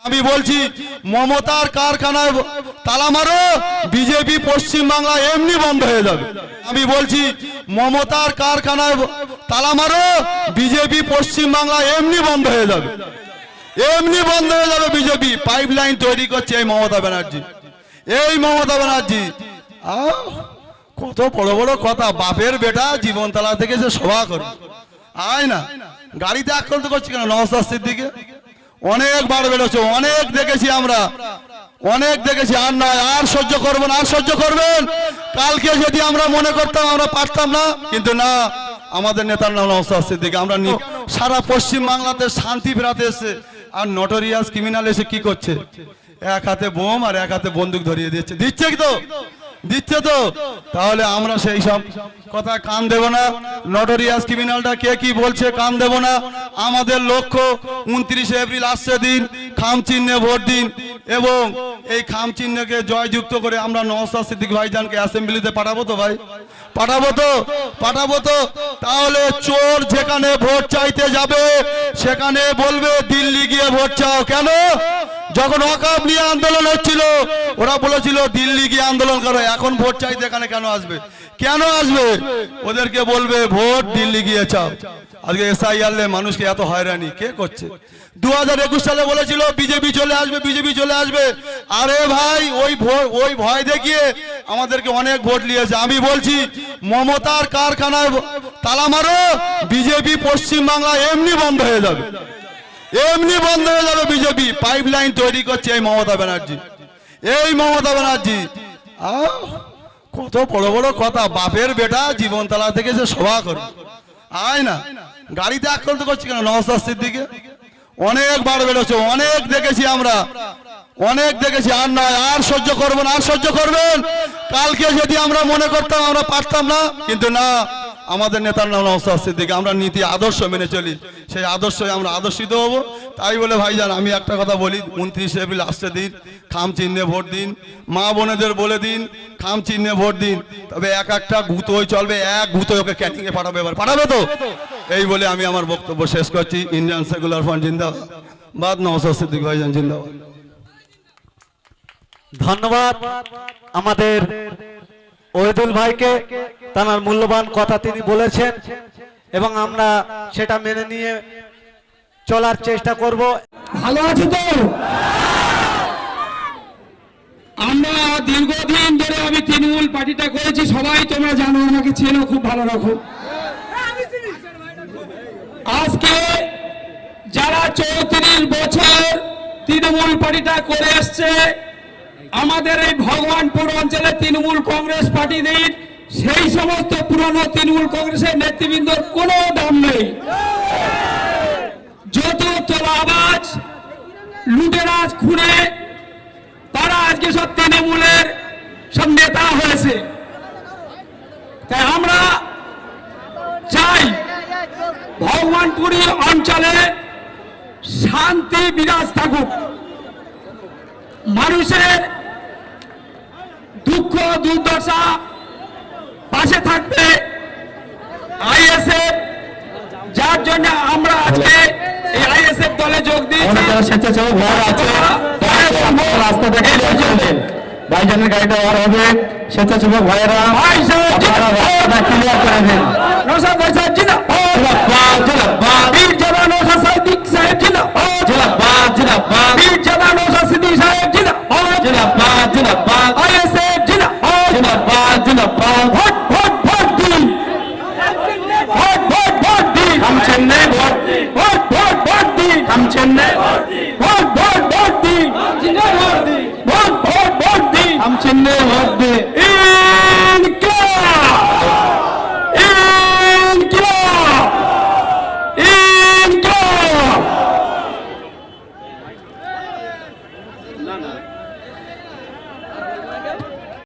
আমি বলছি মমতার কারখানায় তালা মারো, বিজেপি পশ্চিম বাংলা এমনি বন্ধ হয়ে যাবে। আমি বলছি মমতার কারখানায় তালা মারো, বিজেপি পশ্চিম বাংলা এমনি বন্ধ হয়ে যাবে, এমনি বন্ধ হয়ে যাবে। বিজেপি পাইপলাইন তৈরি করছে এই মমতা ব্যানার্জি, এই মমতা ব্যানার্জি। কত বড় বড় কথা, বাপের বেটা জীবনতলা থেকে যে সভা করবে, আয় না গাড়িতে আক্রান্ত করছি কেন? নওশাদ সিদ্দিকে অনেকবার বেরোচ্ছে, অনেক দেখেছি আমরা, অনেক দেখেছি। আর নয়, আর সহ্য করবেন, আর সহ্য করবেন। কালকে যদি আমরা মনে করতাম আমরা পারতাম না, কিন্তু না, আমাদের নেতার নাম নওশাদ সিদ্দিক। আমরা সারা পশ্চিম বাংলাতে শান্তি ফেরাতে এসে, আর নটোরিয়াস ক্রিমিনাল এসে কি করছে? এক হাতে বোম আর এক হাতে বন্দুক ধরিয়ে দিচ্ছে, দিচ্ছে কি তো? দিচ্ছে তো। তাহলে আমরা সেই সব কথা কান দেব না। নটোরিয়াস ক্রিমিনালটা কে কি বলছে কান দেব না। আমাদের লক্ষ্য 29 এপ্রিল আসছে দিন, খাম চিহ্নে ভোট দিন, এবং এই খাম চিহ্নকে জয়যুক্ত করে আমরা নওশাদ সিদ্দিক ভাইজানকে অ্যাসেম্বলিতে পাঠাবো তো ভাই, পাঠাবো তো, পাঠাবো তো। তাহলে চোর যেখানে ভোট চাইতে যাবে সেখানে বলবে দিল্লি গিয়ে ভোট চাও। কেন? যখন ওয়াকফ নিয়ে আন্দোলন হচ্ছিল ওরা বলেছিল দিল্লি গিয়ে আন্দোলন করো, এখন ভোট চাইতে এখানে কেন আসবে? কেন আসবে? ওদেরকে বলবে ভোট দিল্লি গিয়ে চাও। আজকে এসআইআর মানুষকে এত হয়রানি কে করছে? 2021 সালে বলেছিল বিজেপি চলে আসবে, বিজেপি চলে আসবে। আরে ভাই, ওই ভয় দেখিয়ে আমাদেরকে অনেক ভোট নিয়েছে। আমি বলছি মমতার কারখানায় তালা মারো, বিজেপি পশ্চিম বাংলা এমনি বন্ধ হয়ে যাবে, এমনি বন্ধ হয়ে যাবে। বিজেপি পাইপলাইন তৈরি করছে এই মমতা ব্যানার্জি, এই মমতা ব্যানার্জি। কত বড় বড় কথা, বাপের বেটা জীবনতলা থেকে যে সভা করবে, আয় না গাড়িতে আক্রান্ত করছি কেন? নওশাদ সিদ্দিকে অনেকবার বেরোচ্ছে, অনেক দেখেছি আমরা, অনেক দেখেছি। আর নয়, আর সহ্য করবেন, আর সহ্য করবেন। কালকে যদি আমরা মনে করতাম আমরা পারতাম না, কিন্তু না, আমাদের নেতার নাম নওশাদ সিদ্দিক। আমরা নীতি আদর্শ মেনে চলি, সেই আদর্শে আমরা আদর্শিত হব। তাই বলে ভাইজান আমি একটা কথা বলি, 29 এপ্রিল আসছে দিন, খাম চিহ্নে ভোট দিন। মা বোনেদের বলে দিন খাম চিহ্নে ভোট দিন। তবে এক একটা গুঁতোই চলবে, এক গুঁতোয় ওকে ক্যানিংয়ে পাঠাবে, এবার পাঠাবে তো? এই বলে আমি আমার বক্তব্য শেষ করছি। ইন্ডিয়ান সেকুলার ফ্রন্ট জিন্দাবাদ, নওশাদ সিদ্দিক ভাইজান জিন্দাবাদ। ধন্যবাদ আমাদের ওয়েদুল ভাইকে, তার মূল্যবান কথা তিনি বলেছেন এবং আমরা সেটা মেনে নিয়ে চলার চেষ্টা করব। ভালো আছে তো? আমরা দীর্ঘদিন ধরে আমি তৃণমূল পার্টিটা করেছি, সবাই তোমরা জানো, আমাকে চেনো খুব ভালো রাখো। আজকে যারা 34 বছর তৃণমূল পার্টিটা করে এসছে, আমাদের এই ভগবানপুর অঞ্চলে তৃণমূল কংগ্রেস পার্টিদের সেই সমস্ত পুরনো তৃণমূল কংগ্রেসের নেতৃবৃন্দর কোনো দাম নেই। যত তোলাবাজ লুটেরাজ খুনে তারা আজকে সব তৃণমূলের সব নেতা হয়েছে। তাই আমরা চাই ভগবানপুরী অঞ্চলে শান্তি বিরাজ থাকুক, মানুষের দুঃখ দুর্দশা পাশে থাকবে আইএসএফ, যার জন্য আমরা আজকে এই আইএসএফ দলে যোগ দিয়েছি। স্বেচ্ছাসেবক ভাই আছে, রাস্তা থেকে ভাইজানের গাড়িটা বার হবে, স্বেচ্ছাসেবক ভাইয়েরা রাস্তাটা ক্লিয়ার করে দেন। নওশাদ ভাই সাহেব জিন্দাবাদ, বীর জওয়ান নওশাদ সিদ্দিক সাহেব জিন্দাবাদ, বীর জওয়ান নওশাদ সিদ্দিক সাহেব জিন্দাবাদ, আইএসএফ জিন্দাবাদ, ভোট ভোট ভোট দিন, ভোট ভোট ভোট দিন, हम Chennai vote vote vote vote দিন, हम चेन्नई